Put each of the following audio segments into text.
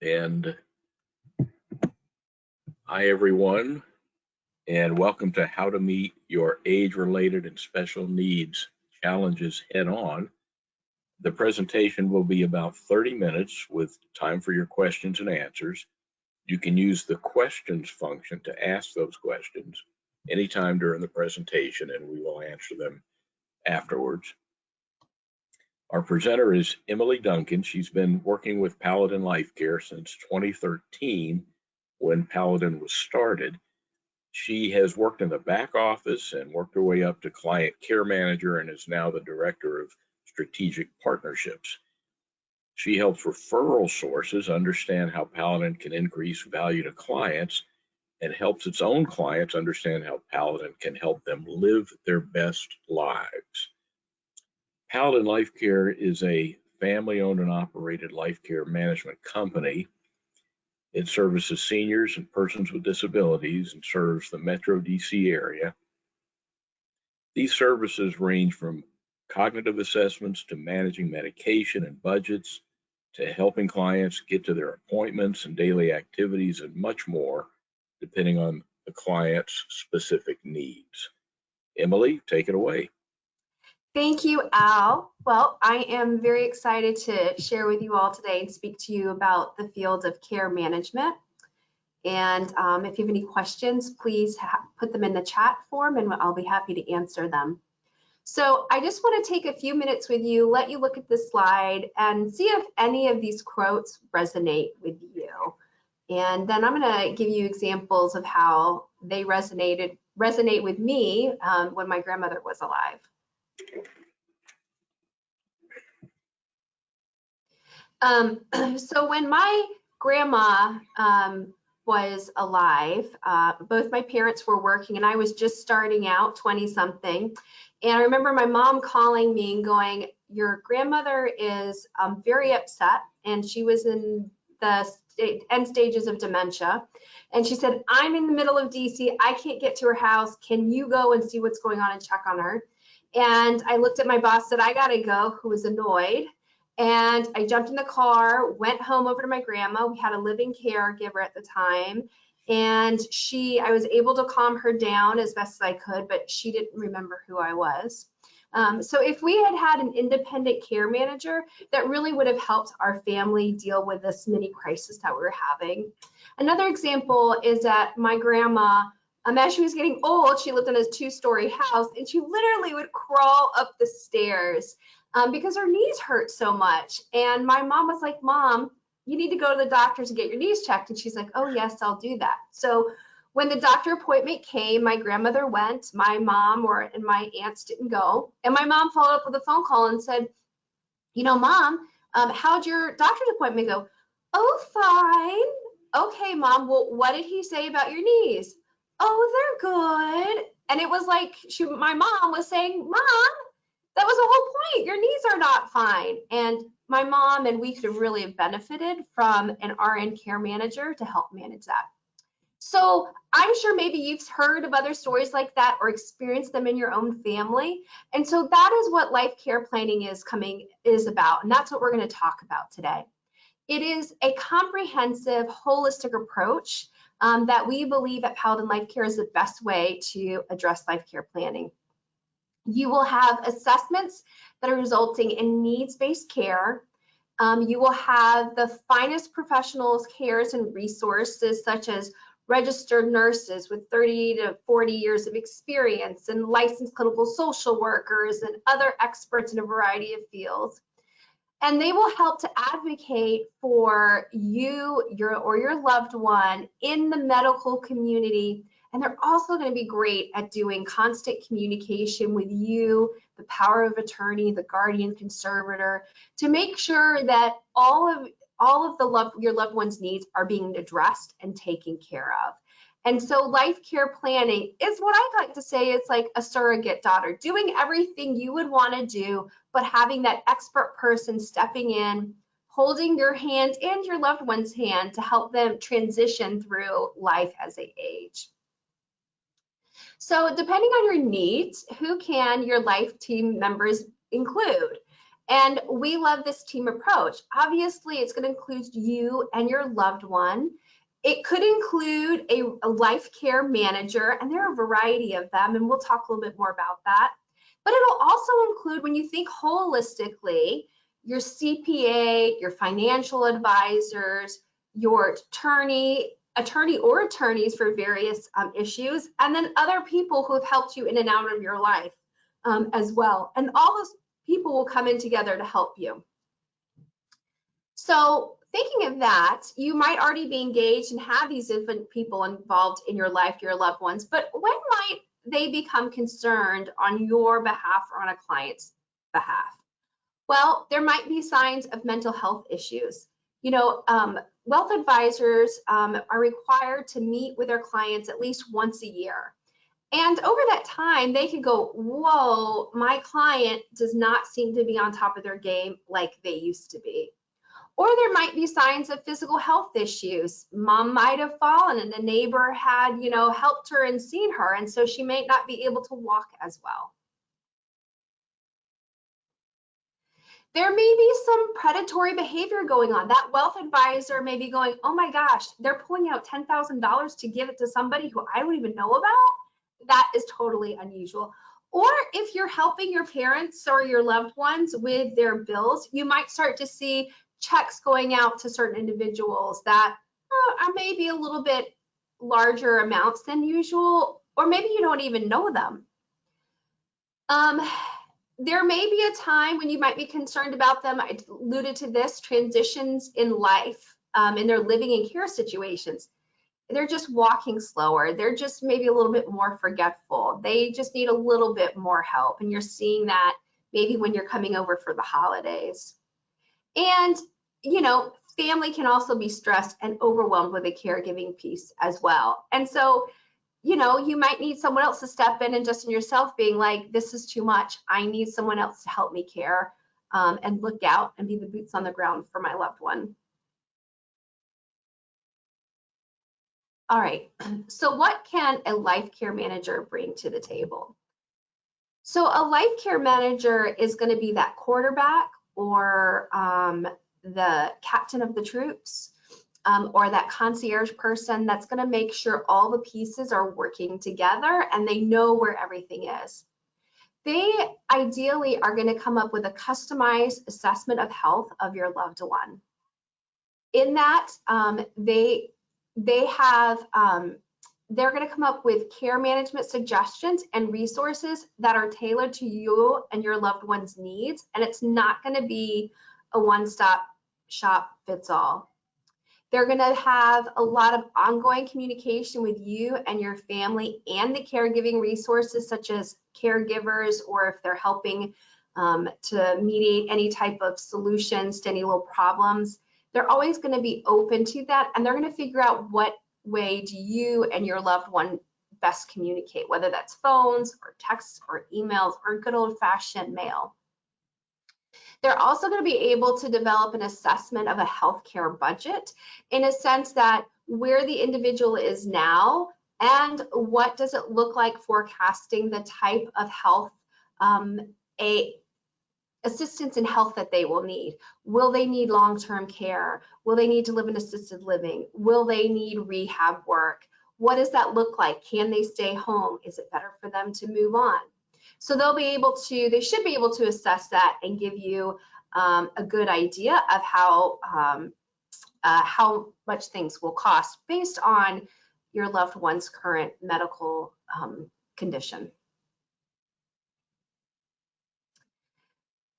And hi, everyone, and welcome to How to Meet Your Age-Related and Special Needs Challenges Head-On. The presentation will be about 30 minutes with time for your questions and answers. You can use the questions function to ask those questions anytime during the presentation, and we will answer them afterwards. Our presenter is Emily Duncan. She's been working with Paladin Life Care since 2013 when Paladin was started. She has worked in the back office and worked her way up to client care manager and is now the director of strategic partnerships. She helps referral sources understand how Paladin can increase value to clients and helps its own clients understand how Paladin can help them live their best lives. Paladin Life Care is a family-owned and operated life care management company. It services seniors and persons with disabilities and serves the Metro DC area. These services range from cognitive assessments to managing medication and budgets to helping clients get to their appointments and daily activities and much more, depending on the client's specific needs. Emily, take it away. Thank you, Al. Well, I am very excited to share with you all today and speak to you about the field of care management. And if you have any questions, please put them in the chat form and I'll be happy to answer them. So I just want to take a few minutes with you, let you look at this slide and see if any of these quotes resonate with you. And then I'm going to give you examples of how they resonate with me when my grandmother was alive. So when my grandma was alive, both my parents were working and I was just starting out, 20-something. And I remember my mom calling me and going, your grandmother is very upset, and she was in the end stages of dementia. And she said, I'm in the middle of DC, I can't get to her house. Can you go and see what's going on and check on her? And I looked at my boss, said, I gotta go, who was annoyed. And I jumped in the car, went home over to my grandma. We had a living caregiver at the time. And I was able to calm her down as best as I could, but she didn't remember who I was. So if we had had an independent care manager, that really would have helped our family deal with this mini crisis that we were having. Another example is that my grandma, as she was getting old, she lived in a 2-story house, and she literally would crawl up the stairs because her knees hurt so much. And my mom was like, Mom, you need to go to the doctor to get your knees checked. And she's like, oh yes, I'll do that. So when the doctor appointment came, my grandmother went, my mom and my aunts didn't go. And my mom followed up with a phone call and said, you know, Mom, how'd your doctor's appointment go? Oh, fine. Okay, Mom, well, what did he say about your knees? Oh, they're good. And it was like my mom was saying, Mom, that was the whole point. Your knees are not fine. And my mom and we could have really benefited from an RN care manager to help manage that. So I'm sure maybe you've heard of other stories like that or experienced them in your own family. And so that is what life care planning is about. And that's what we're going to talk about today. It is a comprehensive, holistic approach that we believe at Paladin Life Care is the best way to address life care planning. You will have assessments that are resulting in needs-based care. You will have the finest professionals, cares, and resources such as registered nurses with 30 to 40 years of experience and licensed clinical social workers and other experts in a variety of fields. And they will help to advocate for you, your loved one in the medical community. And they're also going to be great at doing constant communication with you, the power of attorney, the guardian conservator, to make sure that all of your loved one's needs are being addressed and taken care of. And so life care planning is what I like to say, it's like a surrogate daughter, doing everything you would want to do, but having that expert person stepping in, holding your hand and your loved one's hand to help them transition through life as they age. So depending on your needs, who can your life team members include? And we love this team approach. Obviously, it's going to include you and your loved one. It could include a life care manager, and there are a variety of them, and we'll talk a little bit more about that. But it'll also include, when you think holistically, your CPA, your financial advisors, your attorney or attorneys for various issues, and then other people who have helped you in and out of your life as well. And all those people will come in together to help you. So thinking of that, you might already be engaged and have these different people involved in your life, your loved ones, but when might they become concerned on your behalf or on a client's behalf? Well, there might be signs of mental health issues. You know, wealth advisors are required to meet with their clients at least once a year. And over that time, they could go, whoa, my client does not seem to be on top of their game like they used to be. Or there might be signs of physical health issues. Mom might have fallen and the neighbor had, you know, helped her and seen her, and so she may not be able to walk as well. There may be some predatory behavior going on. That wealth advisor may be going, oh my gosh, they're pulling out $10,000 to give it to somebody who I don't even know about. That is totally unusual. Or if you're helping your parents or your loved ones with their bills, you might start to see checks going out to certain individuals that are maybe a little bit larger amounts than usual, or maybe you don't even know them. There may be a time when you might be concerned about them. I alluded to this, transitions in life, in their living and care situations. They're just walking slower. They're just maybe a little bit more forgetful. They just need a little bit more help. And you're seeing that maybe when you're coming over for the holidays. And, you know, family can also be stressed and overwhelmed with the caregiving piece as well. And so, you know, you might need someone else to step in and just in yourself being like, this is too much. I need someone else to help me care and look out and be the boots on the ground for my loved one. All right, so what can a life care manager bring to the table? So a life care manager is going to be that quarterback or the captain of the troops or that concierge person that's going to make sure all the pieces are working together and they know where everything is. They ideally are going to come up with a customized assessment of health of your loved one. In that, they're going to come up with care management suggestions and resources that are tailored to you and your loved one's needs, and it's not going to be a one-stop shop fits all. They're going to have a lot of ongoing communication with you and your family and the caregiving resources such as caregivers, or if they're helping to mediate any type of solutions to any little problems. They're always going to be open to that, and they're going to figure out what way do you and your loved one best communicate, whether that's phones or texts or emails or good old-fashioned mail. They're also going to be able to develop an assessment of a healthcare budget in a sense that where the individual is now and what does it look like forecasting the type of health, assistance in health that they will need. Will they need long-term care? Will they need to live in assisted living? Will they need rehab work? What does that look like? Can they stay home? Is it better for them to move on? So they should be able to assess that and give you a good idea of how much things will cost based on your loved one's current medical condition.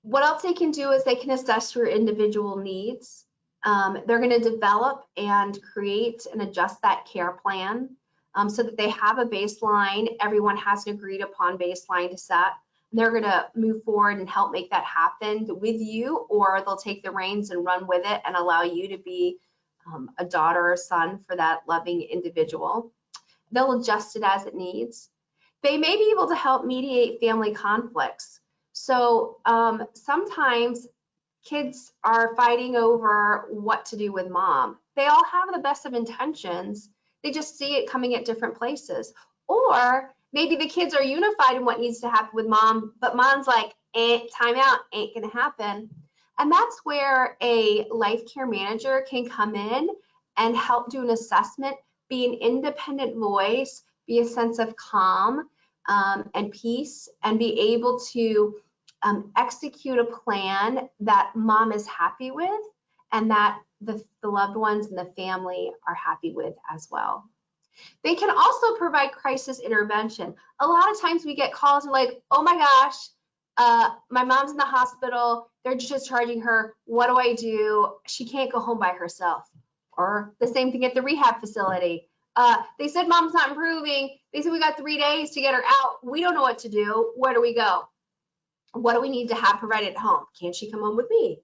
What else they can do is they can assess your individual needs. They're going to develop and create and adjust that care plan so that they have a baseline. Everyone has an agreed upon baseline to set. They're going to move forward and help make that happen with you, or they'll take the reins and run with it and allow you to be a daughter or son for that loving individual. They'll adjust it as it needs. They may be able to help mediate family conflicts. So sometimes kids are fighting over what to do with mom. They all have the best of intentions. They just see it coming at different places. Or maybe the kids are unified in what needs to happen with mom, but mom's like, time out, ain't gonna happen. And that's where a life care manager can come in and help do an assessment, be an independent voice, be a sense of calm and peace, and be able to execute a plan that mom is happy with and that the loved ones and the family are happy with as well. They can also provide crisis intervention. A lot of times we get calls and like, oh my gosh, my mom's in the hospital, they're discharging her, what do I do? She can't go home by herself. Or the same thing at the rehab facility. They said mom's not improving. They said we got 3 days to get her out. We don't know what to do. Where do we go? What do we need to have provided at home? Can she come home with me?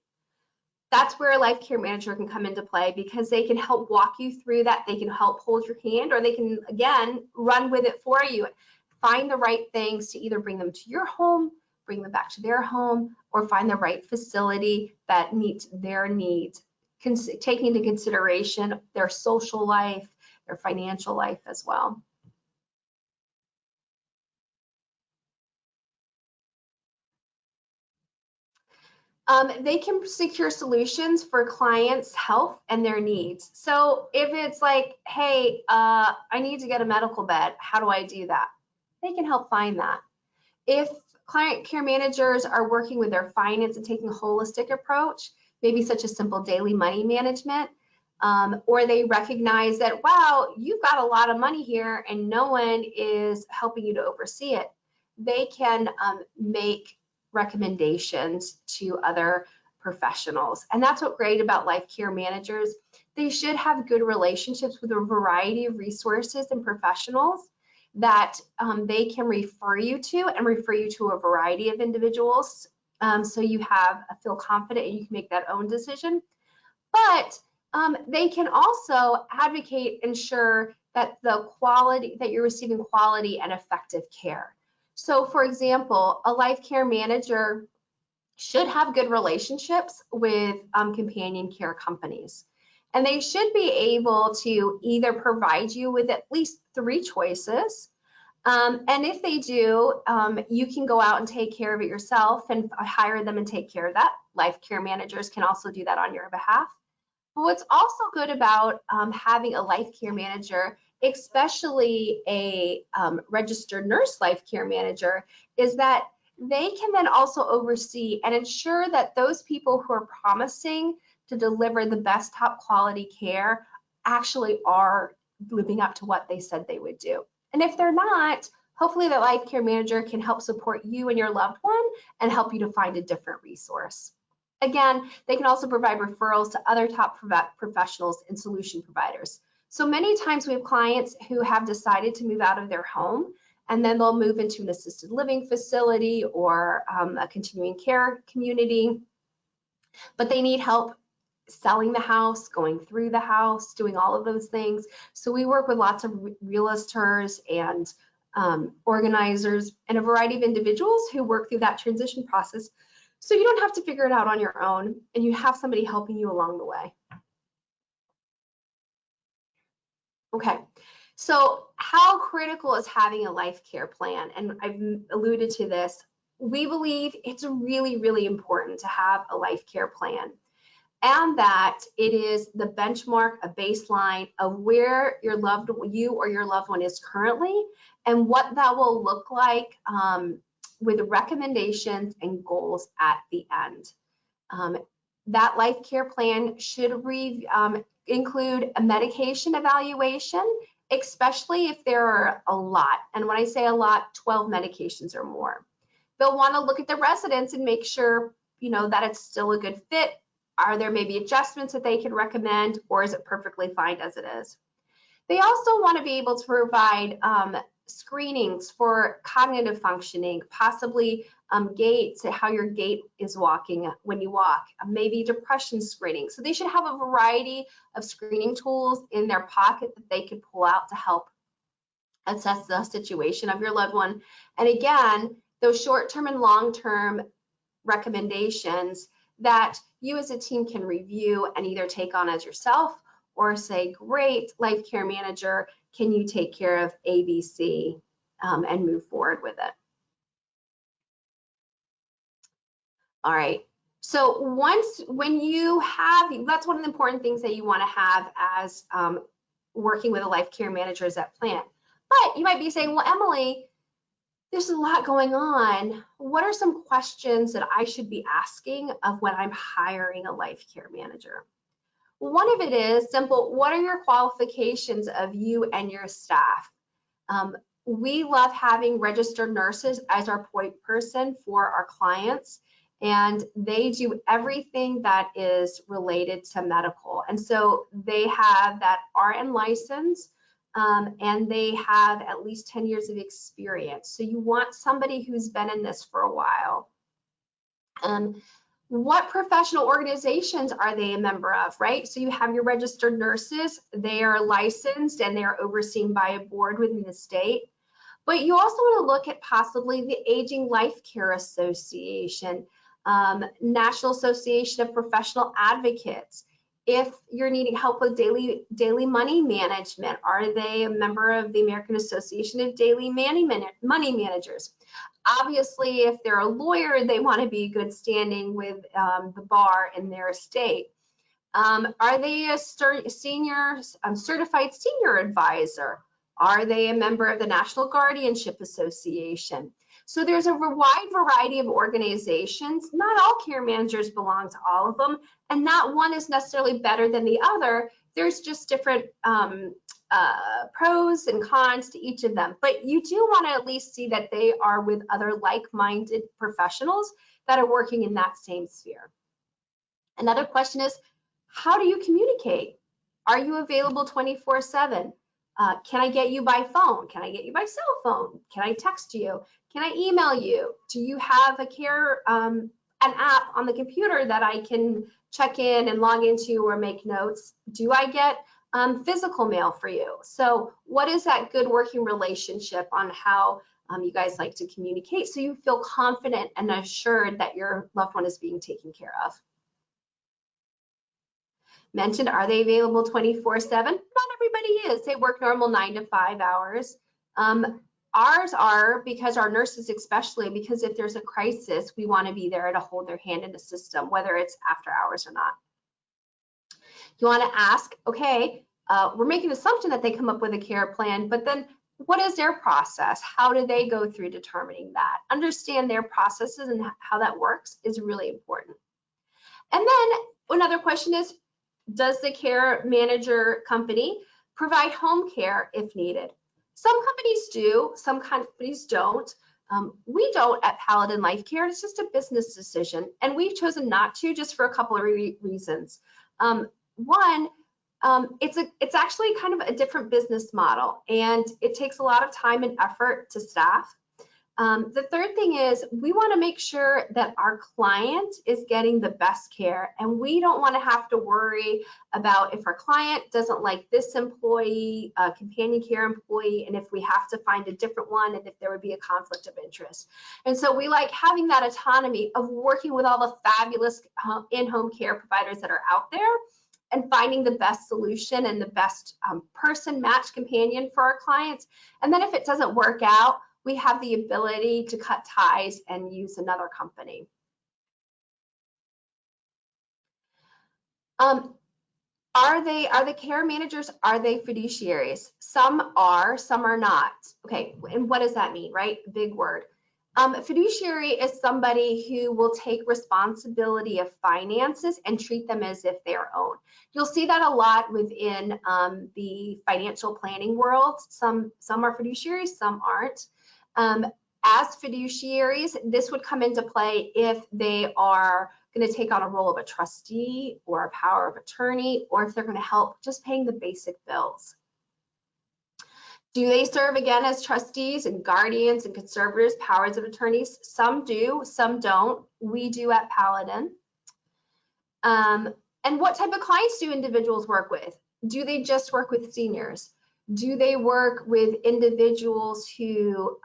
That's where a life care manager can come into play, because they can help walk you through that. They can help hold your hand, or they can, again, run with it for you. Find the right things to either bring them to your home, bring them back to their home, or find the right facility that meets their needs, taking into consideration their social life, their financial life as well. They can secure solutions for clients' health and their needs. So if it's like, hey, I need to get a medical bed, how do I do that? They can help find that. If client care managers are working with their finance and taking a holistic approach, maybe such as simple daily money management, or they recognize that, wow, you've got a lot of money here and no one is helping you to oversee it, they can make recommendations to other professionals. And that's what's great about life care managers. They should have good relationships with a variety of resources and professionals that they can refer you to, and refer you to a variety of individuals, so you feel confident and you can make that own decision. But they can also advocate, ensure that that you're receiving quality and effective care. So for example, a life care manager should have good relationships with companion care companies. And they should be able to either provide you with at least 3 choices. And if they do, you can go out and take care of it yourself and hire them and take care of that. Life care managers can also do that on your behalf. But what's also good about having a life care manager, especially a registered nurse life care manager, is that they can then also oversee and ensure that those people who are promising to deliver the best top quality care actually are living up to what they said they would do. And if they're not, hopefully the life care manager can help support you and your loved one and help you to find a different resource. Again, they can also provide referrals to other top professionals and solution providers. So many times we have clients who have decided to move out of their home, and then they'll move into an assisted living facility or a continuing care community, but they need help selling the house, going through the house, doing all of those things. So we work with lots of realtors and organizers and a variety of individuals who work through that transition process. So you don't have to figure it out on your own, and you have somebody helping you along the way. Okay, so how critical is having a life care plan? And I've alluded to this. We believe it's really, really important to have a life care plan, and that it is the benchmark, a baseline of where you or your loved one is currently, and what that will look like with recommendations and goals at the end. That life care plan should include a medication evaluation, especially if there are a lot. And when I say a lot, 12 medications or more. They'll want to look at the residents and make sure, that it's still a good fit. Are there maybe adjustments that they can recommend, or is it perfectly fine as it is? They also want to be able to provide screenings for cognitive functioning, possibly gaits, how your gait is walking when you walk, maybe depression screening. So they should have a variety of screening tools in their pocket that they could pull out to help assess the situation of your loved one. And again, those short-term and long-term recommendations that you as a team can review and either take on as yourself, or say, great, life care manager, can you take care of ABC and move forward with it? All right. So when you have, that's one of the important things that you want to have as working with a life care manager is that plan. But you might be saying, well, Emily, there's a lot going on. What are some questions that I should be asking of when I'm hiring a life care manager? Well, one of it is simple. What are your qualifications of you and your staff? We love having registered nurses as our point person for our clients, and they do everything that is related to medical. And so they have that RN license, and they have at least 10 years of experience. So you want somebody who's been in this for a while. What professional organizations are they a member of, right? So you have your registered nurses, they are licensed and they are overseen by a board within the state. But you also want to look at possibly the Aging Life Care Association, National Association of Professional Advocates. If you're needing help with daily money management, are they a member of the American Association of Daily Money Managers? Obviously, if they're a lawyer, they want to be good standing with the bar in their state. Are they a certified senior advisor? Are they a member of the National Guardianship Association? So there's a wide variety of organizations. Not all care managers belong to all of them, and not one is necessarily better than the other. There's just different pros and cons to each of them. But you do want to at least see that they are with other like-minded professionals that are working in that same sphere. Another question is, how do you communicate? Are you available 24/7? Can I get you by phone? Can I get you by cell phone? Can I text you? Can I email you? Do you have a care, an app on the computer that I can check in and log into or make notes? Do I get physical mail for you? So what is that good working relationship on how you guys like to communicate so you feel confident and assured that your loved one is being taken care of? Mentioned, are they available 24/7? Not everybody is. They work normal 9 to 5 hours. Ours are, because our nurses especially, because if there's a crisis, we want to be there to hold their hand in the system, whether it's after hours or not. You want to ask, okay, we're making an assumption that they come up with a care plan, but then what is their process? How do they go through determining that? Understand their processes and how that works is really important. And then another question is, does the care manager company provide home care if needed? Some companies do, some companies don't. We don't at Paladin Life Care. It's just a business decision, and we've chosen not to, just for a couple of reasons. One, it's actually kind of a different business model, and it takes a lot of time and effort to staff. The third thing is we want to make sure that our client is getting the best care, and we don't want to have to worry about if our client doesn't like this employee, companion care employee, and if we have to find a different one and if there would be a conflict of interest. And so we like having that autonomy of working with all the fabulous in-home care providers that are out there and finding the best solution and the best person match companion for our clients. And then if it doesn't work out, we have the ability to cut ties and use another company. Are the care managers, are they fiduciaries? Some are, some are not. Okay, and what does that mean, right? Big word. Fiduciary is somebody who will take responsibility of finances and treat them as if their own. You'll see that a lot within the financial planning world. Some are fiduciaries, some aren't. As fiduciaries, this would come into play if they are going to take on a role of a trustee or a power of attorney, or if they're going to help just paying the basic bills. Do they serve again as trustees and guardians and conservators, powers of attorneys? Some do, some don't. We do at Paladin. And what type of clients do individuals work with? Do they just work with seniors? Do they work with individuals who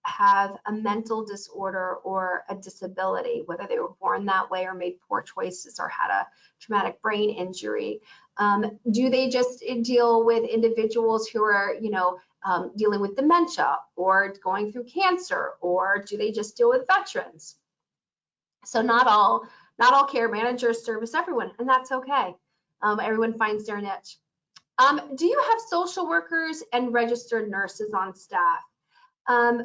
have a mental disorder or a disability, whether they were born that way or made poor choices or had a traumatic brain injury? Do they just deal with individuals who are, dealing with dementia or going through cancer, or do they just deal with veterans? So not all care managers service everyone, and that's okay. Everyone finds their niche. Do you have social workers and registered nurses on staff?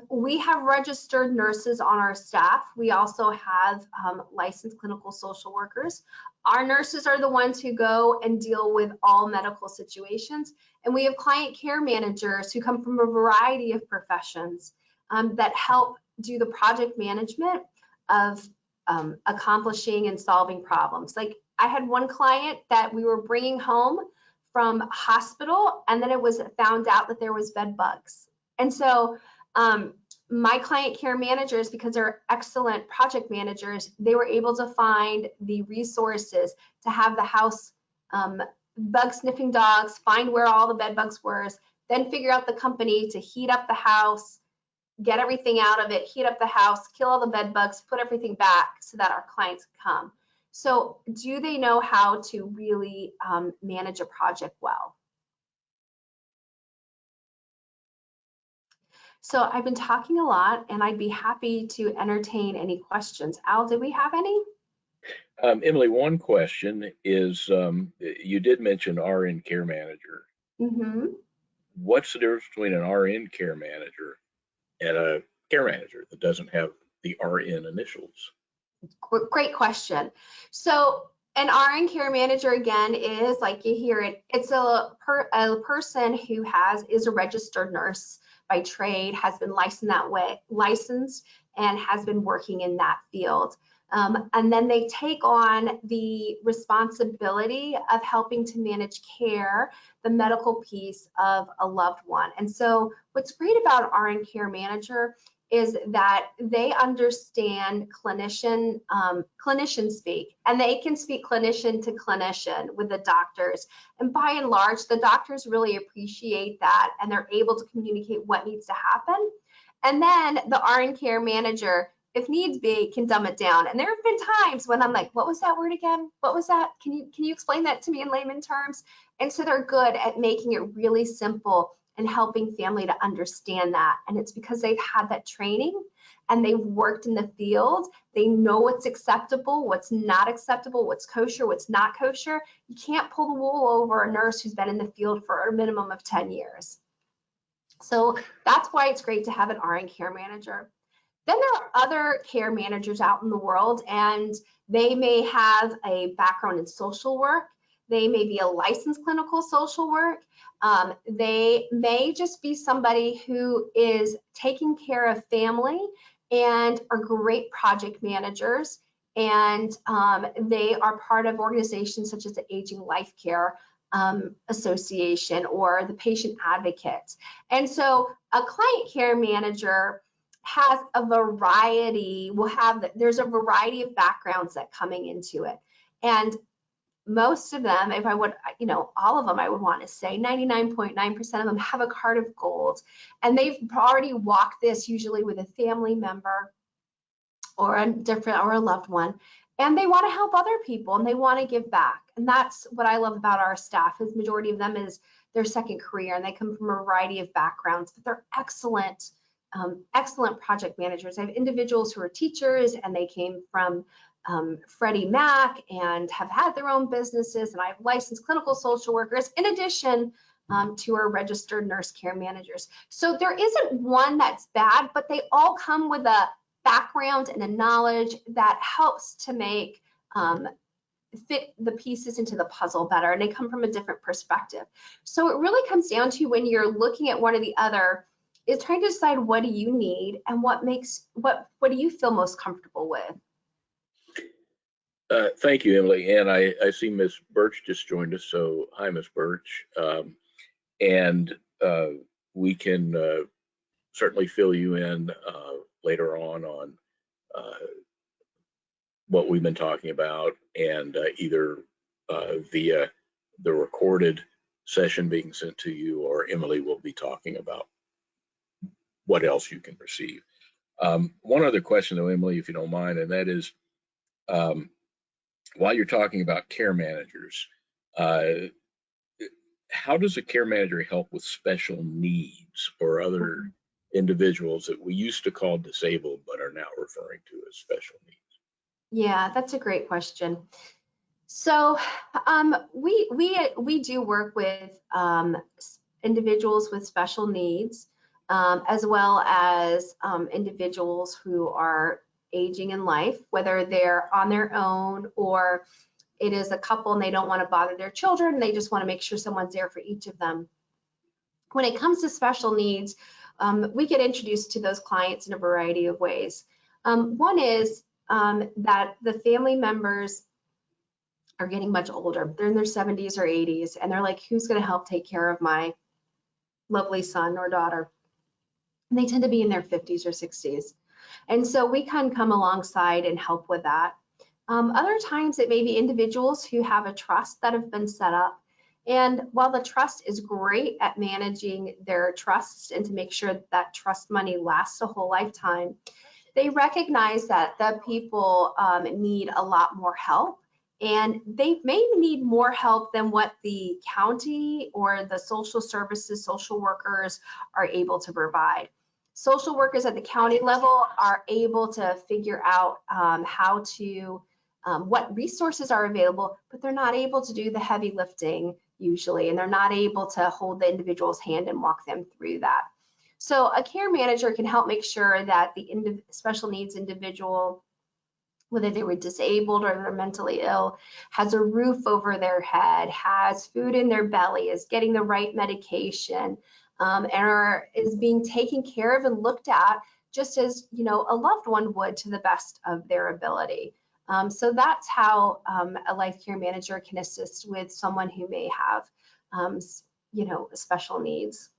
We have registered nurses on our staff. We also have licensed clinical social workers. Our nurses are the ones who go and deal with all medical situations. And we have client care managers who come from a variety of professions that help do the project management of accomplishing and solving problems. Like I had one client that we were bringing home from hospital, and then it was found out that there was bed bugs. And so my client care managers, because they're excellent project managers, they were able to find the resources to have the house bug sniffing dogs, find where all the bed bugs were, then figure out the company to heat up the house, get everything out of it, heat up the house, kill all the bed bugs, put everything back so that our clients come. So do they know how to really manage a project well? So I've been talking a lot, and I'd be happy to entertain any questions. Al, did we have any? Emily, one question is, you did mention RN care manager. Mm-hmm. What's the difference between an RN care manager and a care manager that doesn't have the RN initials? Great question. So an RN care manager, again, is like you hear it, it's a person who is a registered nurse by trade, has been licensed and has been working in that field. And then they take on the responsibility of helping to manage care, the medical piece of a loved one. And so what's great about RN care manager is that they understand clinician speak, and they can speak clinician to clinician with the doctors. And by and large, the doctors really appreciate that, and they're able to communicate what needs to happen. And then the RN care manager, if needs be, can dumb it down. And there have been times when I'm like, what was that word again? What was that? Can you explain that to me in layman terms? And so they're good at making it really simple and helping family to understand that. And it's because they've had that training and they've worked in the field. They know what's acceptable, what's not acceptable, what's kosher, what's not kosher. You can't pull the wool over a nurse who's been in the field for a minimum of 10 years. So that's why it's great to have an RN care manager. Then there are other care managers out in the world, and they may have a background in social work. They may be a licensed clinical social work. They may just be somebody who is taking care of family and are great project managers. And they are part of organizations such as the Aging Life Care Association or the Patient Advocates. And so a client care manager has a variety, there's a variety of backgrounds that coming into it. And most of them, if I would, all of them, I would want to say 99.9% of them have a card of gold, and they've already walked this usually with a family member or a loved one, and they want to help other people and they want to give back. And that's what I love about our staff, is majority of them is their second career, and they come from a variety of backgrounds, but they're excellent project managers. I have individuals who are teachers and they came from Freddie Mac and have had their own businesses, and I have licensed clinical social workers in addition to our registered nurse care managers. So there isn't one that's bad, but they all come with a background and a knowledge that helps to make fit the pieces into the puzzle better, and they come from a different perspective. So it really comes down to, when you're looking at one or the other, is trying to decide what do you need and what do you feel most comfortable with. Thank you, Emily. And I see Miss Birch just joined us. So hi, Miss Birch. And we can certainly fill you in later on what we've been talking about, and either via the recorded session being sent to you, or Emily will be talking about what else you can receive. One other question though, Emily, if you don't mind, and that is, while you're talking about care managers, how does a care manager help with special needs or other individuals that we used to call disabled but are now referring to as special needs? Yeah, that's a great question. So we do work with individuals with special needs, as well as individuals who are aging in life, whether they're on their own or it is a couple and they don't want to bother their children. They just want to make sure someone's there for each of them. When it comes to special needs, we get introduced to those clients in a variety of ways. One is that the family members are getting much older. They're in their 70s or 80s, and they're like, who's going to help take care of my lovely son or daughter? And they tend to be in their 50s or 60s. And so we can come alongside and help with that. Other times it may be individuals who have a trust that have been set up. And while the trust is great at managing their trusts and to make sure that trust money lasts a whole lifetime, they recognize that the people need a lot more help, and they may need more help than what the county or the social services, social workers are able to provide. Social workers at the county level are able to figure out how to, what resources are available, but they're not able to do the heavy lifting usually, and they're not able to hold the individual's hand and walk them through that. So a care manager can help make sure that the special needs individual, whether they were disabled or they're mentally ill, has a roof over their head, has food in their belly, is getting the right medication, and is being taken care of and looked at just as, you know, a loved one would, to the best of their ability. So that's how a life care manager can assist with someone who may have, you know, special needs.